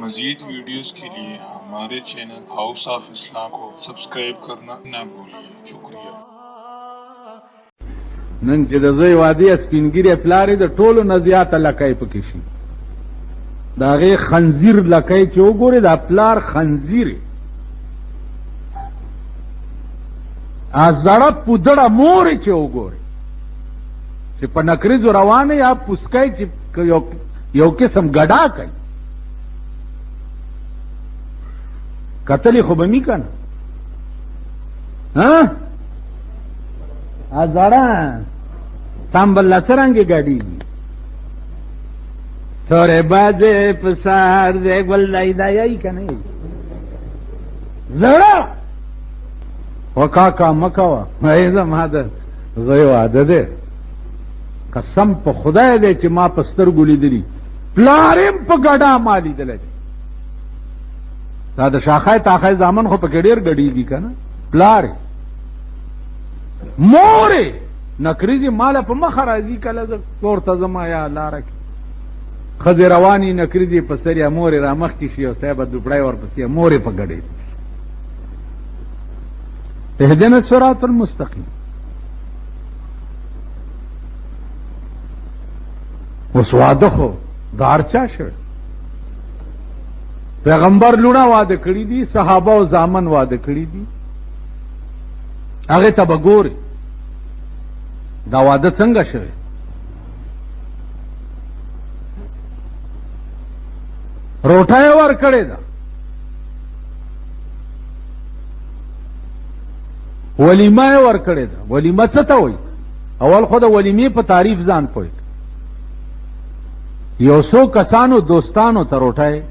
मजीद वीडियोस के लिए हमारे चैनल हाउस ऑफ इस्लाम को सब्सक्राइब करना न भूलिए। शुक्रिया। नन چې د زوی واده سپینګری پلاری د ټولو نه زیاته لکای پکې شي دا غي خنزیر لکای چې وګوره دا پلار خنزیر ازړه پودړه مور چې وګوره چې په نکریزو روانه یا پوسکای چې یو قسم ګډا کوي قتل خو به می کنه ها ازړه تامبل لسرنګي ګاډي تورې بازه پسار دې ګل دایدای کنه زړه وکاکا مکوا ایزه ماده زوی واده ده قسم په خدای دې چې ما پستر ګولې دي پلارم په ګډا مالی دلته دا د شاخه تاخه زامن خو په ډېر ګډيږي کنه پلار مورې نکریزي مال په مخ راځي کله ورته زما یا لار کې خځه رواني نکریزي په سریا مورې را مخ کې شي او صاحب دوپړای ور پسې مورې په ګډي اهدنا الصراط المستقيم وسواده خو دارچا شو پیغمبر لونا واده کړی دي صحابه او زامن واده کړی دي هغه ته وګوري دا واده څنګه شوی روټای ور کړی دا ولیمه ور کړی دا ولیمه څه ته وایي اول خو د ولیمې په تعریف ځان پوي یو څو کسانو دوستانو ته روټای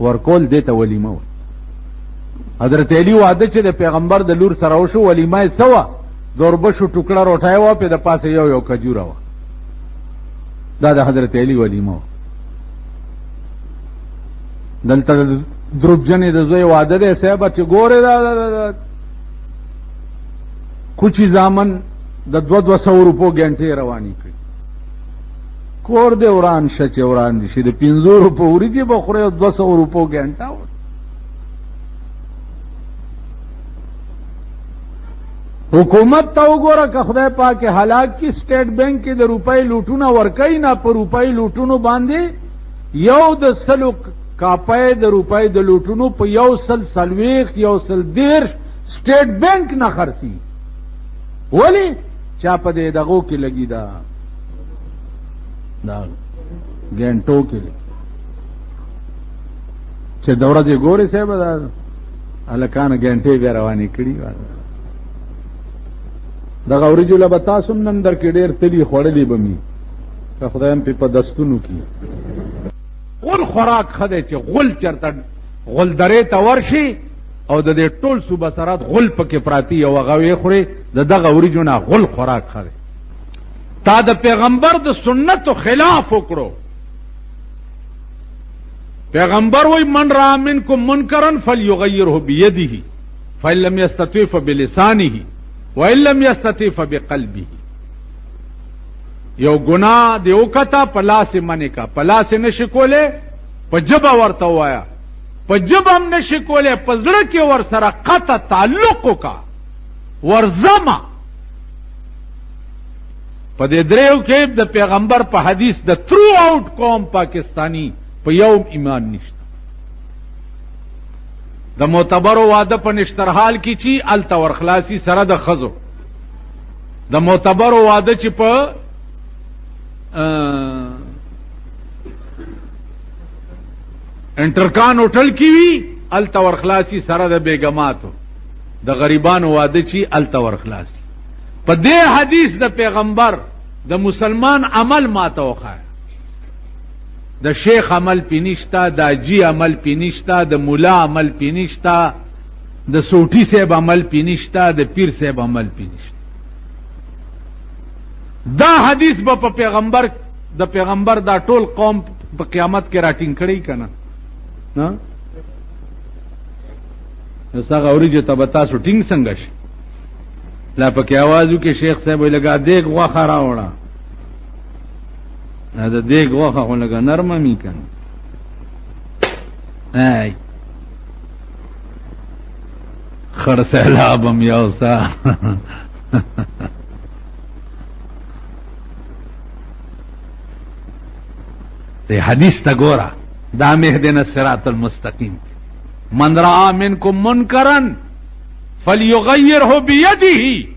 ورکول دیته ولیمه و حضرت علی واده چې د پیغمبر د لور سره وشو ولیمه څه زوربشو ټوکړه روټای و په د پاسه یو کجوره و دا د حضرت علی ولیمه و دلته دروبجنې د زوی واده ده صاحب چې ګوره دا کوچی زامن د 200 روپو ګنټه رواني کړي کور دې وران شچ وران دي چې د 500 روپو وريږي بخوره 200 روپو ګنټه حکومت ته وګوره که خدای پاک حالات کې سٹیټ بینک کې د روپۍ لوټونه ورکای نه پر روپۍ لوټونو باندې یو د سلو کاپای د روپۍ د لوټونو په یو سل سلويخ یو سل دیر سٹیټ بینک نه خرڅي ولی چا په دې دغو کې لګی دا ګنټو کې چې دوره دې ګوري صاحب دا الکان ګنټې به روانې کړي دا غوري جوړه بتا سم نن در کې ډېر تلی خړلې بمي که خدایم په دستونو کې غول خوراک خده چې غول چرته غول درې ته ورشي او د دې ټول صوبه سرات غول پکې پراتی او غوي خوري دغه غوري جوړه غول خوراک خده تا د پیغمبر د سنتو خلاف وکړو پیغمبر وای من را منکم منکرا فليغيره بيده فإن لم يستطع فبلسانه وإن لم يستطع فبقلبه یو ګناه دی وکتا پلاس منی کا پلاس نشکوله په جبا ورته وایا په جبم نشکوله پزړه کې ور سره قطع تعلق کا ورزما په دې دریو کې د پیغمبر په حدیث د تھرو آؤٹ قوم پاکستانی په یوم ایمان نشته د معتبر واده په نشترحال کې چی التور خلاصي سره د خزو د معتبر واده چې په انټرکان هوټل کې وی التور خلاصي سره د بیگماتو د غریبانو واده چی التور خلاصي په دې حدیث د پیغمبر د مسلمان عمل ماته وخا د شیخ عمل پینشتا د اجی عمل پینشتا د مولا عمل پینشتا د سوټی صاحب عمل پینشتا د پیر صاحب عمل پینشتا دا حدیث په پیغمبر د پیغمبر دا ټول قوم په قیامت کې راټینګ کړي کنه ها څنګه اوريجه تبتا شوټینګ څنګه شي لا پکې आवाजو کې شیخ صاحب لگا دیګ غوخه راوړه دا دیګ غوخه خو لگا نرمه می کنه ای خړ سیلابم یوسا دی حدیث تا گورا دا مهدنا الصراط المستقیم من رأى منکم منکرا فلیغیره بیده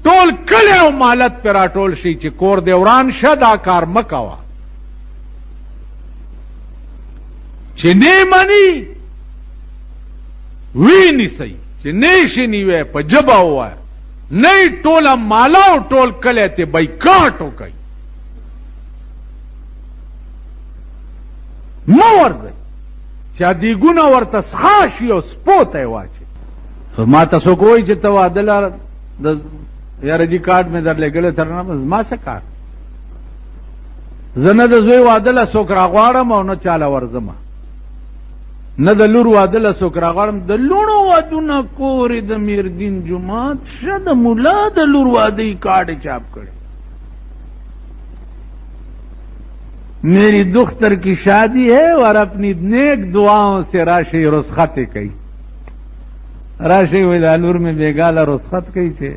ټول کلی او مالت پر راټول شي چې کور دی وران شه دا کار مکوا چې نه مني وی نیسي چې نه شي نیوه په جبا وای نه ټوله مالا او ټول کلی ته بایکاټ وکړي مو ورځي چې دیګونه ورته ښاشي او سپوته واچي ما تاسو کوی چې توادل د یاره جی کارت میں در لګل ترنه ما څه کار زنه د زوی وادله څوک راغواړم او نه چاله ورځم نه د لور وادله څوک راغواړم د لونو وادونه کورې د میردین جماعت شه د مولا د لور وادی کارت چاپ کړي میری دختر کی شادی ہے اور اپنی نیک دعاؤں سے راشی رسخت کئی راشی ولالور میں بیگالا رسخت کئی تھے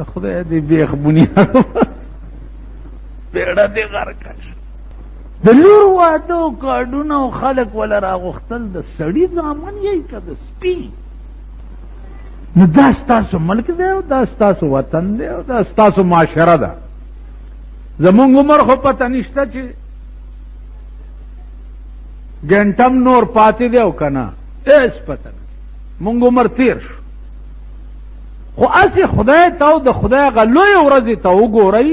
خدای دې بیخ بنیاد پیړه دې غرقش د لور وادو کارډونه او خلق ولا راغختل د سړی ځامن یې کده سپی نو دا ستاسو ملک دی او دا ستاسو وطن دی او دا ستاسو معاشره ده زمونږ عمر خو پته نشته چې ګنټم نور پاتې دی او کنه هیڅ پته نه مونږ عمر تیر شو خو اسی خدای ته د خدای غ لوی ورځې ته وګورئ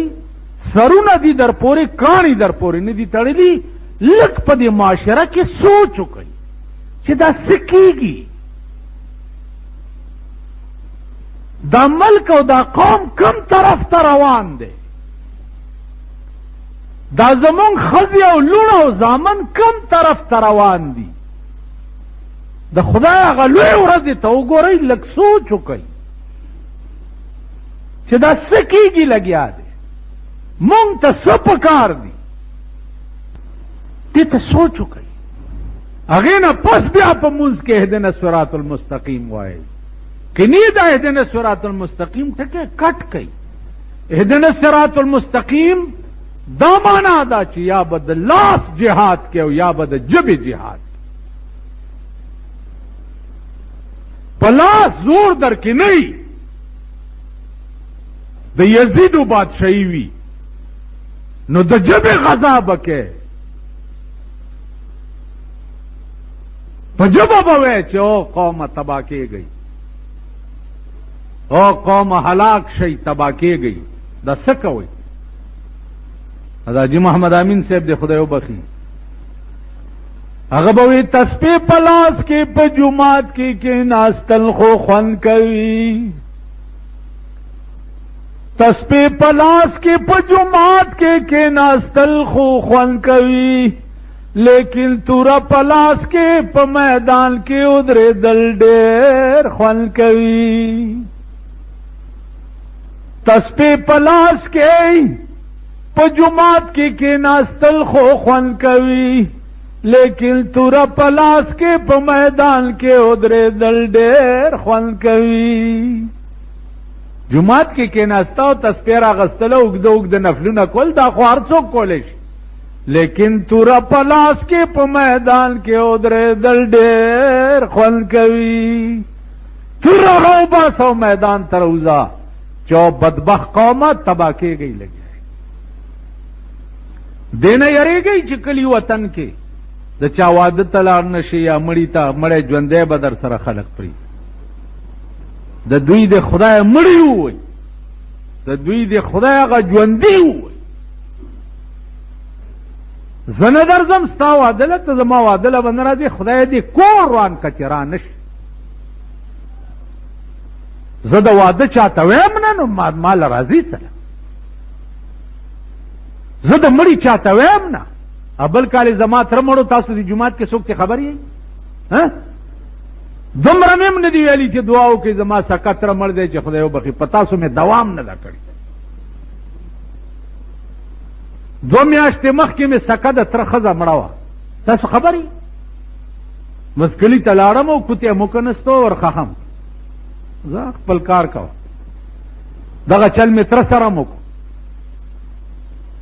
سرونه دي در پورې کاڼي در پورې نه دي تړلي لږ په دې معاشره کې سوچ وکړئ چې دا څه کېږي دا ملک او دا قوم کم طرف ته روان دی دا زمون خزی او لونه او زامن کم طرف ته روان دي د خدای هغه لوی ورځې ته وګورئ لږ سوچ وکئ چې دا څه کېږي لګیا دی مونږ ته څه پکار دي دې ته سوچ وکئ هغې نه پس بیا په مونځ کې اهدنا الصراط المستقیم وایئ که نه دا اهدنا الصراط المستقیم ټکی کټ کئ اهدنا الصراط المستقیم دا مانا دا چې یا به د لاس جهاد کې او یا به د ژبې جهاد په لاس زور در کې نه د یزیدو بادشاہی وي نو د ژبې غذا به کې په ژبه به وایې چې او قومه تباه کېږئ او قومه هلاک شئ تباه کېږئ دا څه کوئ حاجی محمد امین صاحب دے خدای وبخي هغه به وي تسبیح په لاس کې په جمعات کې کېناستل خو خوند کوي تسبیح په لاس کې په جمعات کې کېناستل خو خوند کوي لیکن توره په لاس کې په میدان کې ودرېدل ډېر خوند کوي تسبیح په لاس کې په جماعت کې ناستل خو خوند کوي لیکن توره په لاس کې په میدان کې ودرېدل ډېر خوند کوي جماعت کې ناستا او تسبیح راغستل او اوږده اوږده نفلونه کول دا خو هر څوک کولی شي لیکن توره په لاس کې په میدان کې ودرېدل ډېر خوند کوي توره راوباسه او میدان ته راوځه چې بدبخت قومه تباه کېږئ لګي دینا یریږئ چې کلی وطن کې د چا واده ته لاړ نشي یا مړي ته مړی ژوندی به در سره خلق پرې د دوی د خدای مړي ووایي د دوی د خدای هغه ژوندي ووایي زه نه درځم ستا واده له ته زما واده له به نه راځې خدای دې کور روان که چې را نشي زه د واده چاته ویم نه نو ما له راځي سره زه د مړي چاته ویم نه بل کال زما تره مړو تاسو د جومات کې څوک ته خبر یې دومره مې هم نه دي ویلي چې دعا وکړئ زما سکه تره مړ دی چې خدای وبخي په تاسو مې دوام نه ده کړی 2 میاشتې مخکې مې سکه د تره ښځه مړه وه تاسو خبر یې مسکلی تلاړم او کوتې مکنستو ورخهم زه خپل کار کوم دغه چل مې تر سره مو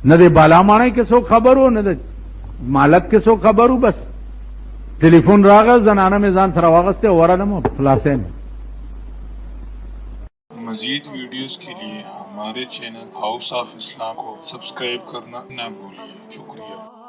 نه د بالا ماڼۍ کې څوک خبرو نه د مالک کې څوک خبرو بس ټلیفون راغی زنانه مې ځان سره واغستې ورغلم خلاصې مې मजीद वीडियोस के लिए हमारे चैनल हाउस ऑफ इस्लाम को सब्सक्राइब करना न भूलिए। शुक्रिया।